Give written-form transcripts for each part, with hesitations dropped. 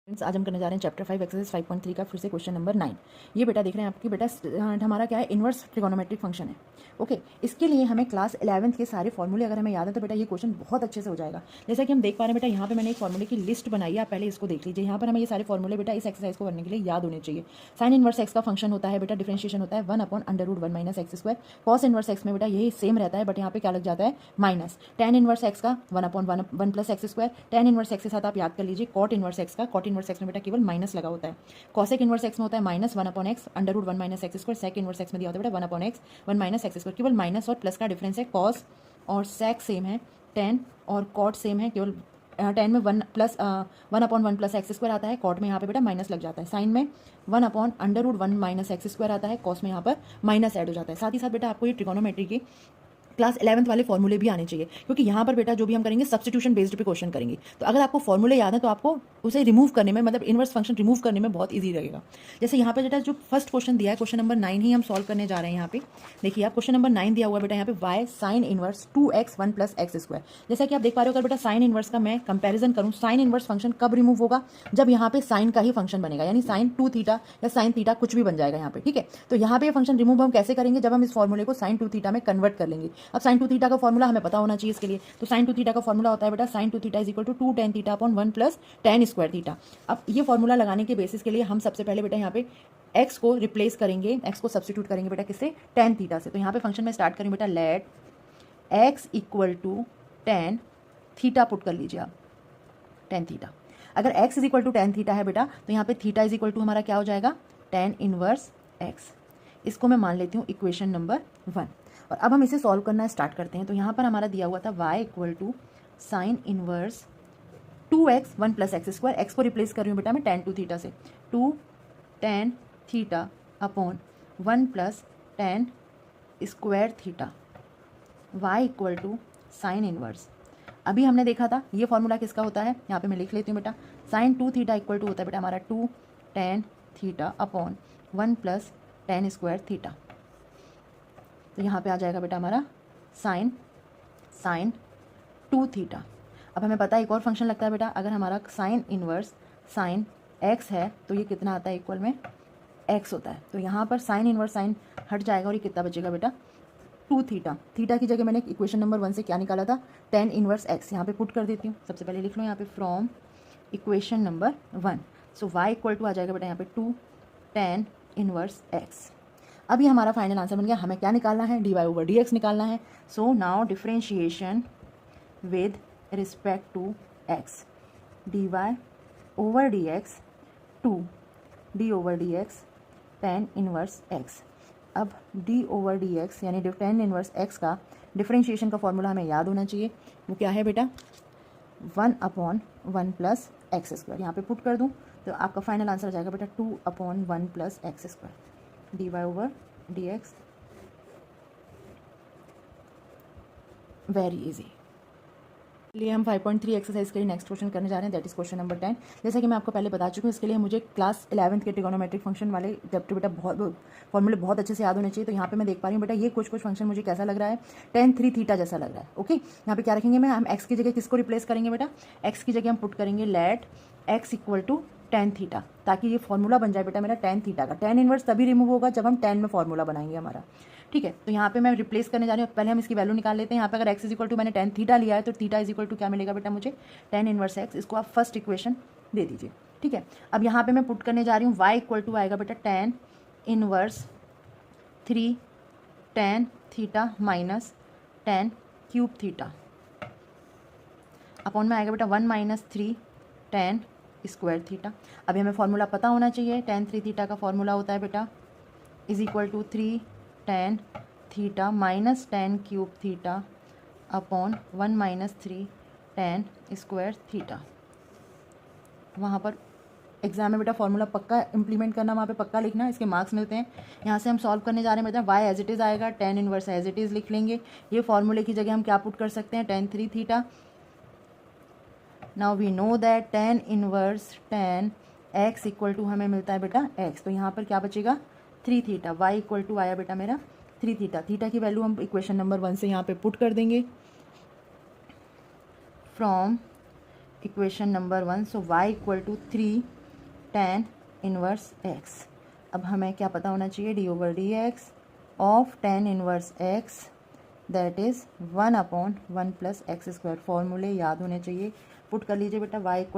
आज हम करने जा रहे हैं चैप्टर 5 एक्सरसाइज 5.3 का फिर से क्वेश्चन नंबर 9। ये बेटा देख रहे हैं आपकी बेटा हमारा क्या है, इन्वर्स ट्रिगोनोमेट्रिक फंक्शन है। ओके, इसके लिए हमें क्लास 11th के सारे फॉर्मूले अगर हमें याद है तो बेटा ये क्वेश्चन बहुत अच्छे से हो जाएगा। जैसा कि हम देख पा रहे हैं बेटा, यहाँ पे मैंने एक फॉर्मूले की लिस्ट बनाई है, आप पहले इसको देख लीजिए। यहाँ पर हमें ये सारे फॉर्मूले बेटा इस एक्सरसाइज को करने के लिए याद होने चाहिए। साइन इन्वर्स एक्स का फंक्शन होता है बेटा, डिफरेंशिएशन होता है 1/√1 - x²। कॉस इन्वर्स एक्स में बेटा यही सेम रहता है, बट यहाँ पे क्या लग जाता है माइनस। टेन इन्वर्स एक्स का 1/1 + x²। टेन इन्वर्स एक्स के साथ आप याद कर लीजिए कॉट इन्वर्स एक्स का, कॉट इन्वर्स एक्स में बेटा केवल माइनस लगा होता है। कॉसेक इन्वर्स एक्स में होता है -1/x √1 - x²। सेक इन्वर्स एक्स में दिया होता है बेटा 1/x 1 - x²। केवल माइनस और प्लस का डिफरेंस है। कॉस और सेक सेम है, टेन और कॉट सेम है, केवल टेन में 1/1 + x² आता है, कॉट में यहाँ पे बेटा माइनस लग जाता है। साइन में 1/√1 - x² आता है, कॉस में यहाँ पर माइनस ऐड हो जाता है। साथ ही साथ बेटा आपको ये ट्रिगोनोमेट्री की क्लास 11th वाले फॉर्मूले भी आने चाहिए, क्योंकि यहाँ पर बेटा जो भी हम करेंगे सब्स्टिट्यूशन बेस्ड पे क्वेश्चन करेंगे। तो अगर आपको फॉर्मूले याद है तो आपको उसे रिमूव करने में, मतलब इन्वर्स फंक्शन रिमूव करने में बहुत ईजी रहेगा। जैसे यहाँ पे बेटा जो फर्स्ट क्वेश्चन दिया है, क्वेश्चन नंबर 9 ही हम सॉल्व करने जा रहे हैं। यहाँ पे देखिए आप, क्वेश्चन नंबर 9 दिया हुआ है बेटा, यहाँ पे y sine inverse 2x 1 + x²। जैसा कि आप देख पा रहे हो, अगर बेटा साइन इनवर्स का मैं कंपेरिजन करूँ, साइन इनवर्स फंक्शन कब रिमूव होगा, जब यहाँ पे साइन का ही फंक्शन बनेगा, यानी साइन 2 थीटा या साइन थीटा कुछ भी बन जाएगा यहाँ पे। ठीक है, तो यहाँ पे फंक्शन रिमूव हम कैसे करेंगे, जब हम इस फॉर्मूले को साइन 2 थीटा में कन्वर्ट कर लेंगे। अब साइन 2 थीटा का फॉर्मूला हमें पता होना चाहिए इसके लिए। तो साइन 2 थीटा का फॉर्मूला होता है बेटा sine 2 theta = 2 tan theta upon 1 + tan² theta. अब ये फॉर्मूला लगाने के बेसिस के लिए हम सबसे पहले बेटा यहाँ पे x को रिप्लेस करेंगे, x को सब्स्टिट्यूट करेंगे बेटा किससे, tan थीटा से। तो यहाँ पे फंक्शन में स्टार्ट करें बेटा, let x = tan theta put कर लीजिए आप, tan थीटा। अगर x = tan थीटा है बेटा, तो यहाँ पे थीटा = हमारा क्या हो जाएगा, tan इनवर्स x। इसको मैं मान लेती हूँ इक्वेशन नंबर 1। और अब हम इसे सॉल्व करना स्टार्ट करते हैं। तो यहाँ पर हमारा दिया हुआ था y = sine inverse 2x 1 + x²। x को रिप्लेस कर रही हूँ बेटा मैं tan 2 थीटा से, 2 tan theta upon 1 + tan² theta. y = sine inverse, अभी हमने देखा था ये फॉर्मूला किसका होता है, यहाँ पे मैं लिख लेती हूँ बेटा, साइन 2 थीटा = होता है बेटा हमारा 2 tan theta upon 1 + tan² theta. तो यहाँ पे आ जाएगा बेटा हमारा साइन 2 थीटा। अब हमें पता है एक और फंक्शन लगता है बेटा, अगर हमारा साइन इनवर्स साइन x है तो ये कितना आता है, इक्वल में x होता है। तो यहाँ पर साइन इनवर्स साइन हट जाएगा और ये कितना बचेगा बेटा, 2 थीटा। थीटा की जगह मैंने इक्वेशन नंबर 1 से क्या निकाला था, tan इनवर्स x। यहाँ पे पुट कर देती हूँ, सबसे पहले लिख लो यहाँ पे from equation number 1। So y = आ जाएगा बेटा यहाँ पे 2 tan इनवर्स x। अब ये हमारा फाइनल आंसर बन गया। हमें क्या निकालना है, dy/dx निकालना है। So now differentiation with respect to x, dy/dx 2 d/dx tan inverse x। अब d/dx यानी tan इनवर्स x का डिफरेंशिएशन का फॉर्मूला हमें याद होना चाहिए। वो क्या है बेटा, 1/1 + x²। यहाँ पे पुट कर दूँ तो आपका फाइनल आंसर आ जाएगा बेटा 2/1 + x²। dy/dx very easy. लिए हम 5.3 एक्सरसाइज के लिए नेक्स्ट क्वेश्चन करने जा रहे हैं, दैट इज क्वेश्चन नंबर 10। जैसा कि मैं आपको पहले बता चुकी हूँ, इसके लिए मुझे क्लास 11th के ट्रिगोनोमेट्रिक फंक्शन वाले चैप्टर बेटा बहुत फॉर्मूले बहुत अच्छे से याद होने चाहिए। तो यहाँ पे मैं देख पा रही हूँ बेटा, ये कुछ फंक्शन मुझे कैसा लग रहा है, tan 3 थीटा जैसा लग रहा है। ओके, यहाँ पे क्या रखेंगे, हम x की जगह किसको रिप्लेस करेंगे बेटा, x की जगह हम पुट करेंगे लेट x = tan थीटा, ताकि ये फॉर्मूला बन जाए बेटा मेरा tan थीटा का। tan इनवर्स तभी रिमूव होगा जब हम tan में फॉर्मूला बनाएंगे हमारा। ठीक है, तो यहाँ पे मैं रिप्लेस करने जा रही हूँ। पहले हम इसकी वैल्यू निकाल लेते हैं। यहाँ पे अगर x = मैंने tan थीटा लिया है तो थीटा = क्या मिलेगा बेटा मुझे, tan इनवर्स x। इसको आप फर्स्ट इक्वेशन दे दीजिए। ठीक है, अब यहाँ पे मैं पुट करने जा रही हूँ y = आएगा बेटा tan inverse 3 tan theta minus tan³ theta upon में आएगा बेटा 1 - 3 tan² थीटा। अभी हमें फॉर्मूला पता होना चाहिए, tan 3 थीटा का फॉर्मूला होता है बेटा = 3 tan theta minus tan³ theta upon 1 - 3 tan² theta. वहाँ पर एग्जाम में बेटा फॉर्मूला पक्का इंप्लीमेंट करना, वहाँ पे पक्का लिखना, इसके मार्क्स मिलते हैं। यहाँ से हम सॉल्व करने जा रहे हैं बेटा, y एज इट इज़ आएगा, tan inverse as it is लिख लेंगे। ये फॉर्मूले की जगह हम क्या पुट कर सकते हैं, tan 3 theta. Now we know that tan inverse tan x = हमें मिलता है बेटा x। तो यहाँ पर क्या बचेगा, 3 थीटा। y = आया बेटा मेरा 3 थीटा। थीटा की वैल्यू हम इक्वेशन नंबर 1 से यहाँ पे पुट कर देंगे from equation number 1। So y = 3 tan inverse x। अब हमें क्या पता होना चाहिए, d/dx of tan inverse x that is 1/1 + x²। फॉर्मूले याद होने चाहिए। पुट कर लीजिए बेटा y =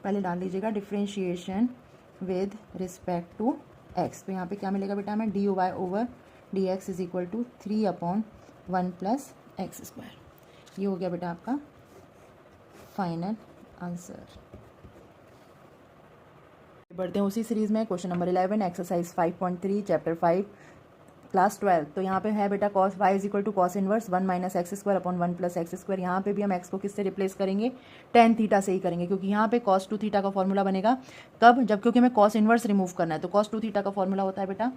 पहले डाल लीजिएगा differentiation with respect to x। तो यहाँ पे क्या मिलेगा बेटा हमें, dy/dx = 3/1 + x²। ये हो गया बेटा आपका फाइनल आंसर। बढ़ते हैं उसी सीरीज में, question number 11 exercise 5.3 chapter 5 class 12। तो यहाँ पे है बेटा cos y = cos inverse 1 - x² / 1 + x²। यहाँ पे भी हम x को किससे रिप्लेस करेंगे, tan थीटा से ही करेंगे, क्योंकि यहाँ पे cos 2 थीटा का फॉर्मूला बनेगा कब, जब क्योंकि हमें cos इनवर्स रिमूव करना है। तो cos 2 थीटा का फॉर्मूला होता है बेटा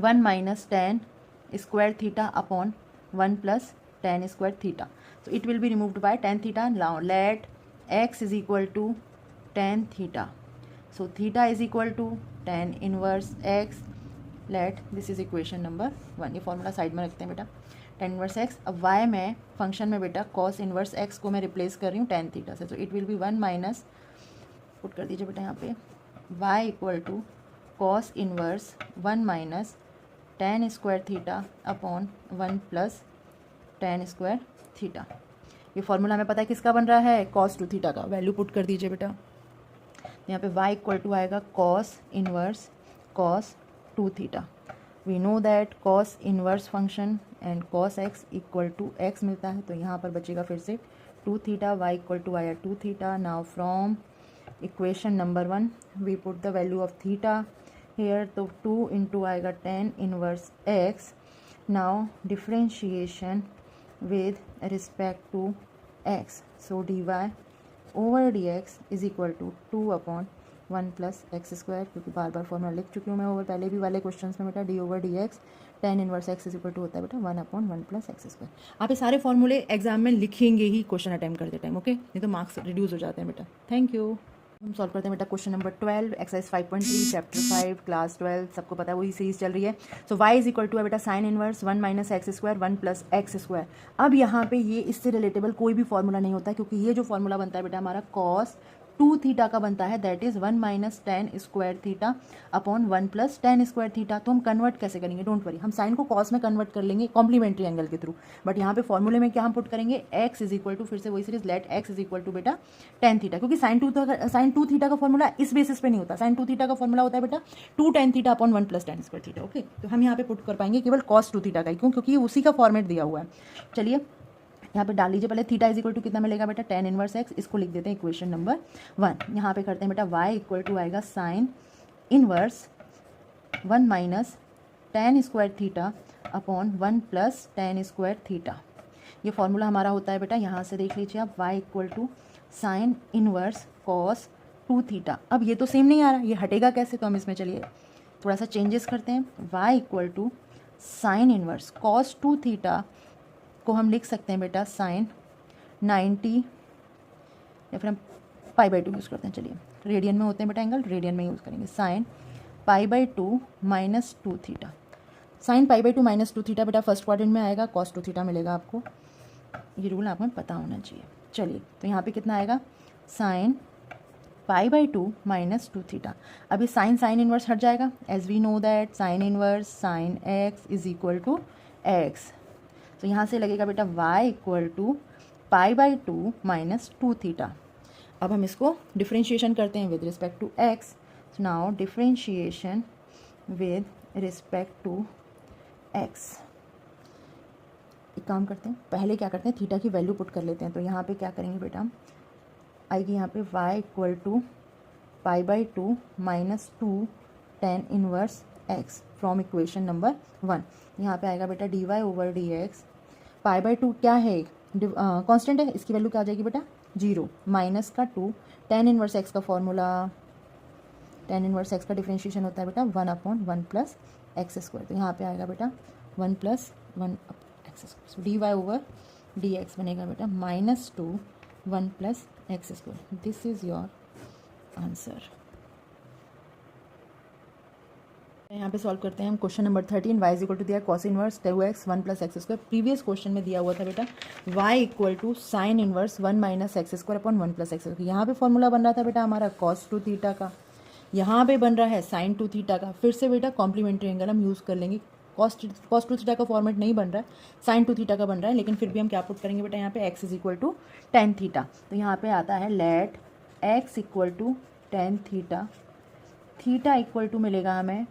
1 - tan square theta upon 1 + tan square theta. तो it will be removed by tan theta. Now let x = tan theta. So theta = tan inverse x। Let this is equation number 1। ये formula side में रखते हैं बेटा, tan inverse x। अब y में function में बेटा cos इनवर्स x को मैं रिप्लेस कर रही हूँ tan थीटा से। तो इट विल बी 1 - पुट कर दीजिए बेटा यहाँ पे y = cos inverse 1 - tan square theta upon 1 + tan square theta. ये फॉर्मूला हमें पता है किसका बन रहा है, cos 2 थीटा का। वैल्यू पुट कर दीजिए बेटा, यहाँ पे y = आएगा cos inverse cos 2 theta. We know that cos inverse function and cos x = x मिलता है। तो यहाँ पर बचेगा फिर से 2 थीटा, y = आया 2 theta. Now from equation number 1 we put the value of theta here. तो 2 × आएगा tan inverse x। Now differentiation with respect to x। So dy/dx = 2/1 + x²। क्योंकि बार बार फॉर्मूला लिख चुकी हूँ मैं ओवर पहले भी वाले क्वेश्चंस में बेटा, d/dx tan इनवर्स x = होता है बेटा 1/1 + x²। आप ये सारे फॉर्मूले एग्जाम में लिखेंगे ही क्वेश्चन अटैम्प्ट करते टाइम, ओके, नहीं तो मार्क्स रिड्यूस हो जाते हैं बेटा। Thank you. हम सॉल्व करते हैं बेटा question number 12 exercise 5.3 chapter 5 class 12। सबको पता है वही सीरीज चल रही है। सो y = है बेटा साइन इनवर्स 1 - x² 1 + x²। अब यहाँ पे ये इससे रिलेटेबल कोई भी फॉर्मूला नहीं होता, क्योंकि ये जो फॉर्मूला बनता है बेटा हमारा cos 2 थीटा का बनता है, that is 1 - tan square theta upon 1 + tan square theta. तो हम कन्वर्ट कैसे करेंगे, डोंट वरी, हम साइन को cos में कन्वर्ट कर लेंगे कॉम्प्लीमेंट्री एंगल के थ्रू। बट यहाँ पे फॉर्मूले में क्या हम पुट करेंगे, x = फिर से वही सीरीज, लेट x = बेटा tan थीटा। क्योंकि साइन 2 थीटा का फॉर्मूला इस बेसिस पे नहीं होता। साइन 2 थीटा का फॉर्मूला होता है बेटा 2 tan theta upon 1 + tan square theta. Okay, तो हम यहाँ पे पुट कर पाएंगे केवल cos 2 थीटा का ही, क्यों, क्योंकि ये उसी का फॉर्मेट दिया हुआ है। चलिए यहाँ पे डाल लीजिए पहले थीटा = कितना मिलेगा बेटा tan इनवर्स x। इसको लिख देते हैं इक्वेशन नंबर 1। यहाँ पे करते हैं बेटा y = आएगा sign inverse 1 - tan square theta upon 1 + tan square theta. ये फॉर्मूला हमारा होता है बेटा, यहाँ से देख लीजिए आप, y = sine inverse cos 2 theta. अब ये तो सेम नहीं आ रहा, ये हटेगा कैसे, तो हम इसमें चलिए थोड़ा सा चेंजेस करते हैं। y = sine inverse cos 2 theta को हम लिख सकते हैं बेटा साइन 90, या फिर हम π/2 यूज़ करते हैं। चलिए रेडियन में होते हैं बेटा एंगल, रेडियन में यूज़ करेंगे, साइन π/2 - 2 थीटा। साइन π/2 - 2 थीटा बेटा फर्स्ट क्वाड्रेंट में आएगा, cos 2 थीटा मिलेगा आपको। ये रूल आपको पता होना चाहिए। चलिए तो यहाँ पे कितना आएगा, साइन π/2 - 2 थीटा। अभी साइन इनवर्स हट जाएगा, as we know that sine inverse sine x = x। तो यहाँ से लगेगा बेटा y = π/2 - 2 थीटा। अब हम इसको डिफ्रेंशिएशन करते हैं with respect to x। Now differentiation with respect to x। एक काम करते हैं, पहले क्या करते हैं, थीटा की वैल्यू पुट कर लेते हैं। तो यहाँ पे क्या करेंगे बेटा हम, आएगी यहाँ पे y = π/2 - 2 tan inverse x from equation number 1। यहाँ पे आएगा बेटा dy/dx π/2 क्या है, कांस्टेंट है, इसकी वैल्यू क्या आ जाएगी बेटा 0 माइनस का 2 tan इनवर्स x का फॉर्मूला, tan इनवर्स x का डिफ्रेंशिएशन होता है बेटा 1/1 + x²। तो यहाँ पे आएगा बेटा 1 + 1 x²। सो dy/dx बनेगा बेटा -2 1 + x²। This is your answer. यहाँ पे सॉल्व करते हैं हम question number 13। y is equal to दिया cos inverse 2x 1 plus x square. Previous question में दिया हुआ था बेटा y equal to sine inverse 1 minus x square upon 1 plus x square. यहाँ पे फॉर्मूला बन रहा था बेटा हमारा कॉस टू थीटा का, यहाँ पे बन रहा है साइन टू थीटा का। फिर से बेटा कॉम्प्लीमेंट्री एंगल हम यूज़ कर लेंगे। कॉस टू थीटा का फॉर्मेट नहीं बन रहा है, साइन टू थीटा का बन रहा है, लेकिन फिर भी हम क्या पुट करेंगे बेटा यहाँ पे x is equal to tan theta. तो यहाँ पे आता है let x equal to tan theta, theta equal to मिलेगा हमें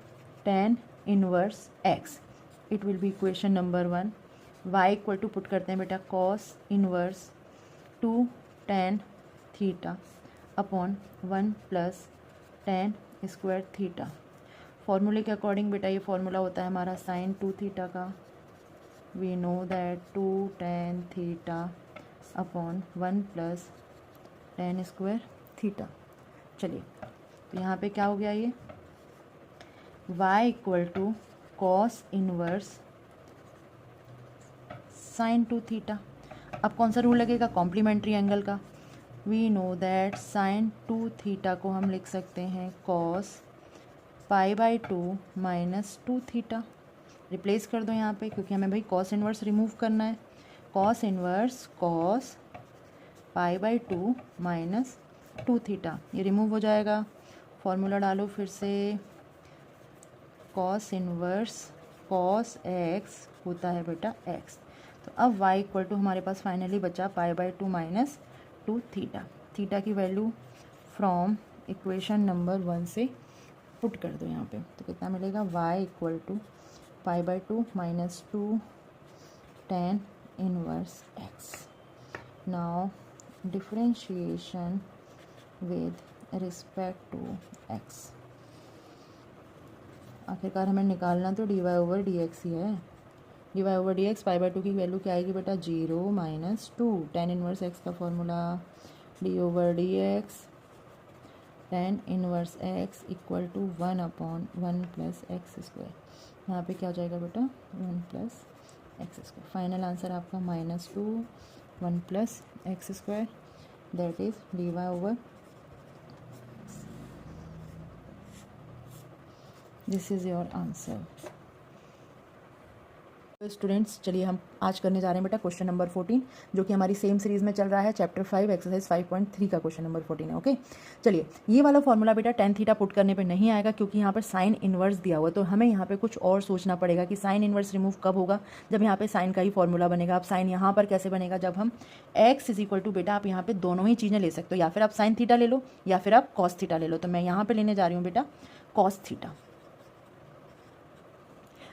tan inverse x। It will be equation number 1। y equal to put करते हैं बेटा cos inverse two tan theta upon 1 plus tan square theta. फॉर्मूले के according बेटा ये formula होता है हमारा साइन टू थीटा का। We know that two tan theta upon 1 plus tan square theta. चलिए तो यहाँ पे क्या हो गया, ये y equal to cos inverse sine two theta. अब कौन सा रूल लगेगा, कॉम्प्लीमेंट्री एंगल का। We know that sine two theta को हम लिख सकते हैं cos pi by two minus two theta. Replace कर दो यहाँ पे, क्योंकि हमें भाई कॉस इनवर्स रिमूव करना है। Cos inverse cos pi by two minus two theta, ये रिमूव हो जाएगा। फॉर्मूला डालो फिर से, कॉस इनवर्स कॉस एक्स होता है बेटा एक्स। तो अब y इक्वल टू हमारे पास फाइनली बचा पाई by two minus two theta. Theta की वैल्यू फ्रॉम इक्वेशन नंबर 1 से पुट कर दो यहाँ पे, तो कितना मिलेगा, y equal to pi by two minus two tan inverse x. Now differentiation with respect to x. आखिरकार हमें निकालना तो d y over d x ही है। D y over d x pi by two की वैल्यू क्या आएगी बेटा, 0 minus two. Tan inverse x का formula d over d x tan inverse x equal to 1 upon 1 plus x square. यहाँ पे क्या हो जाएगा बेटा, 1 plus x square. Final answer आपका minus two 1 plus x square, that is d y over. This is your answer. Students चलिए हम आज करने जा रहे हैं बेटा क्वेश्चन नंबर 14, जो कि हमारी सेम सीरीज में चल रहा है, चैप्टर 5 एक्सरसाइज 5.3 का क्वेश्चन नंबर 14 है। ओके चलिए, ये वाला फॉर्मूला बेटा टेन थीटा पुट करने पे नहीं आएगा, क्योंकि यहाँ पर साइन इनवर्स दिया हुआ है। तो हमें यहाँ पे कुछ और सोचना पड़ेगा कि साइन इनवर्स रिमूव कब होगा, जब यहाँ पे साइन का ही फॉर्मूला बनेगा। अब साइन यहाँ पर कैसे बनेगा, जब हम एक्स इज इक्वल टू बेटा, आप यहाँ पे दोनों ही चीज़ें ले सकते हो, या फिर आप साइन थीटा ले लो या फिर आप कॉस थीटा ले लो। तो मैं यहाँ पे लेने जा रही हूँ बेटा कॉस थीटा।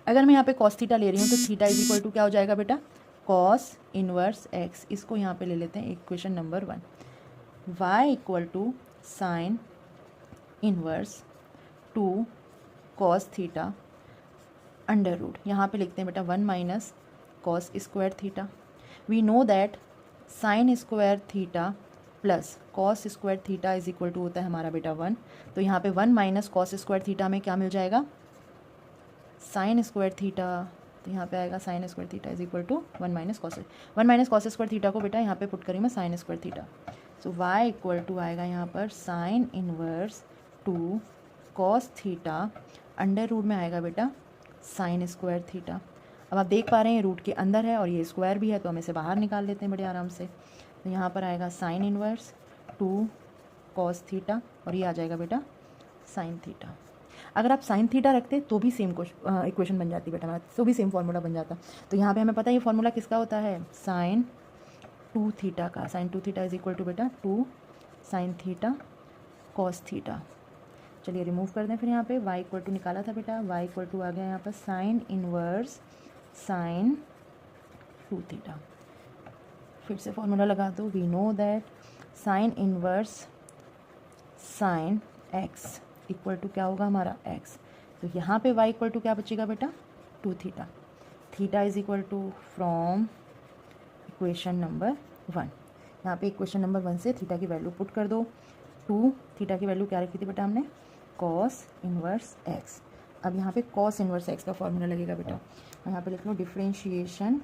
अगर मैं यहाँ पे कॉस थीटा ले रही हूँ तो थीटा इज इक्वल टू क्या हो जाएगा बेटा, कॉस इनवर्स एक्स। इसको यहाँ पे ले लेते हैं equation number 1। Y equal to sine inverse two cos theta under root, यहाँ पे लिखते हैं बेटा 1 minus cos square theta. We know that sine square theta plus cos square theta is equal to होता है हमारा बेटा 1। तो यहाँ पे 1 माइनस कॉस स्क्वायर थीटा में क्या मिल जाएगा, साइन स्क्वायर थीटा। तो यहाँ पे आएगा sine square theta is equal to 1 minus cos square theta को बेटा यहाँ पे पुट करी मैं sine square theta. So y equal to आएगा यहाँ पर sine inverse two cos theta under root में आएगा बेटा साइन स्क्वायर थीटा। अब आप देख पा रहे हैं रूट के अंदर है और ये स्क्वायर भी है, तो हम इसे बाहर निकाल लेते हैं बड़े आराम से। तो यहाँ पर आएगा sign inverse two cos theta और ये आ जाएगा बेटा साइन थीटा। अगर आप साइन थीटा रखते तो भी सेम इक्वेशन बन जाती बेटा हमारा, तो भी सेम फार्मूला बन जाता। तो यहाँ पे हमें पता है ये फार्मूला किसका होता है, साइन टू थीटा का। Sine two theta is equal to बेटा two sine theta cos theta. चलिए रिमूव कर दें फिर यहाँ पे y इक्वल टू निकाला था बेटा, y इक्वल टू आ गया यहाँ पर sine inverse sine two theta. फिर से फॉर्मूला लगा दो, we know that sine inverse sine x equal to क्या होगा हमारा x। तो यहाँ पे y इक्वल टू क्या बचेगा बेटा, two theta. Theta is equal to from equation number 1। यहाँ पे इक्वेशन नंबर 1 से थीटा की वैल्यू पुट कर दो। टू थीटा की वैल्यू क्या रखी थी बेटा हमने, कॉस इनवर्स x। अब यहाँ पे कॉस इनवर्स x का फॉर्मूला लगेगा बेटा, यहाँ पे लिख लो differentiation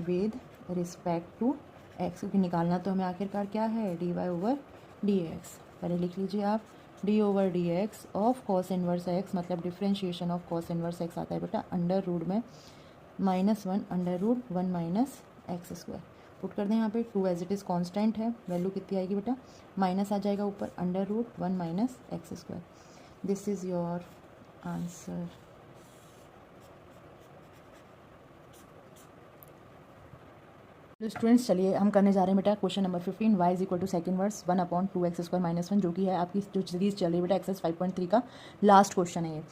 with respect to x, क्योंकि निकालना तो हमें आखिरकार क्या है, dy ओवर dx। पहले लिख लीजिए आप d over d x of cos inverse x, मतलब differentiation of cos inverse x आता है बेटा अंडर रूट में -1 under root 1 minus x square. Put कर दें यहाँ पे, 2 एज इट इज़ कॉन्स्टेंट है, वैल्यू कितनी आएगी बेटा, माइनस आ जाएगा ऊपर, under root 1 minus x square. This is your answer. तो स्टूडेंट्स चलिए हम करने जा रहे हैं बेटा question number 15, y is equal to sec inverse 1/2x² - 1, जो कि है आपकी जो सीरीज चल रही है बेटा एक्सरसाइज 5.3 का लास्ट क्वेश्चन है ये।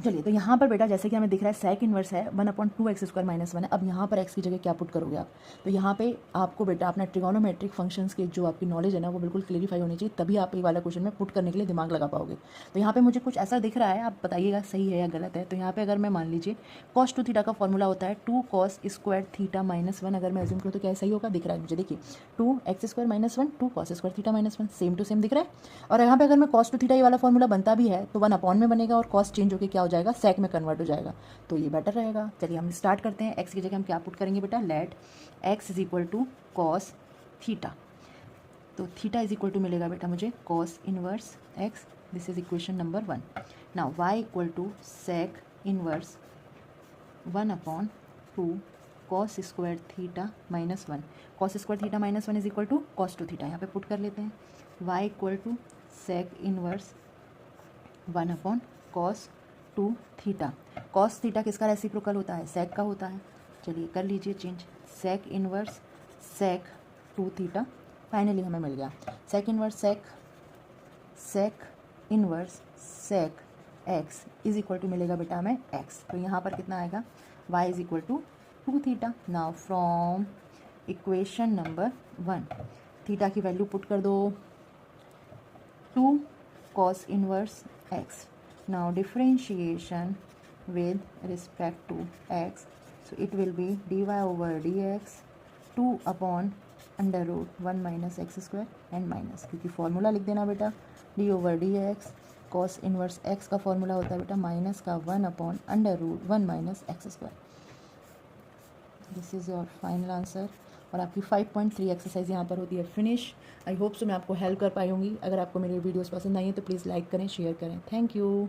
चलिए तो यहाँ पर बेटा जैसे कि हमें दिख रहा है सेक इनवर्स है 1/2x² - 1 है। अब यहाँ पर x की जगह क्या पुट करोगे आप, तो यहाँ पे आपको बेटा अपना ट्रिगोनोमेट्रिक फंक्शंस के जो आपकी नॉलेज है ना वो बिल्कुल क्लियरिफाई होनी चाहिए, तभी आप ये वाला क्वेश्चन में पुट करने के लिए दिमाग लगा पाओगे। तो यहाँ पे मुझे कुछ ऐसा दिख रहा है, आप बताइएगा सही है या गलत है। तो यहाँ पे अगर मैं मान लीजिए cos 2 थीटा का फॉर्मूला होता है 2 cos स्क्वायर थीटा -1, अगर मैं एज्यूम करूँ तो क्या सही होगा, दिख रहा है मुझे, देखिए 2x² - 1 2 cos square theta -1 same to same दिख रहा है। और यहाँ पे अगर मैं cos 2 थीटा ये वाला फॉर्मूला बनता भी है तो 1 में बनेगा और cos चेंज होकर क्या हो जाएगा, sec में कन्वर्ट हो जाएगा, तो ये बेटर रहेगा। चलिए हम स्टार्ट करते हैं। x की जगह हम क्या पुट करेंगे बेटा, let x is equal to cos theta, तो थीटा इज इक्वल टू मिलेगा बेटा मुझे cos inverse x, this is equation number 1। Now y equal to sec inverse 1/2 cos square theta -1, cos square theta -1 is equal to cos 2 theta, यहाँ पे put कर लेते हैं। y equal to sec inverse 1/cos 2 theta, cos theta किसका reciprocal होता है, sec का होता है। चलिए कर लीजिए change, sec inverse sec 2 theta, finally हमें मिल गया sec inverse sec inverse sec x is equal to मिलेगा बेटा हमें x, तो यहाँ पर कितना आएगा, y is equal to 2 theta. Now from equation number 1 theta की वैल्यू पुट कर दो 2 cos inverse x। Now differentiation with respect to x, so it will be dy over dx 2/√1 minus x square and minus, क्योंकि formula लिख देना बेटा D over d x, cos inverse x का formula होता है बेटा माइनस का 1/√1 minus x square. This is your final answer. और आपकी 5.3 एक्सरसाइज यहाँ पर होती है फिनिश। आई होप सो मैं आपको हेल्प कर पाई होंगी। अगर आपको मेरी वीडियोस पसंद आई हैं तो प्लीज़ लाइक करें, शेयर करें। Thank you.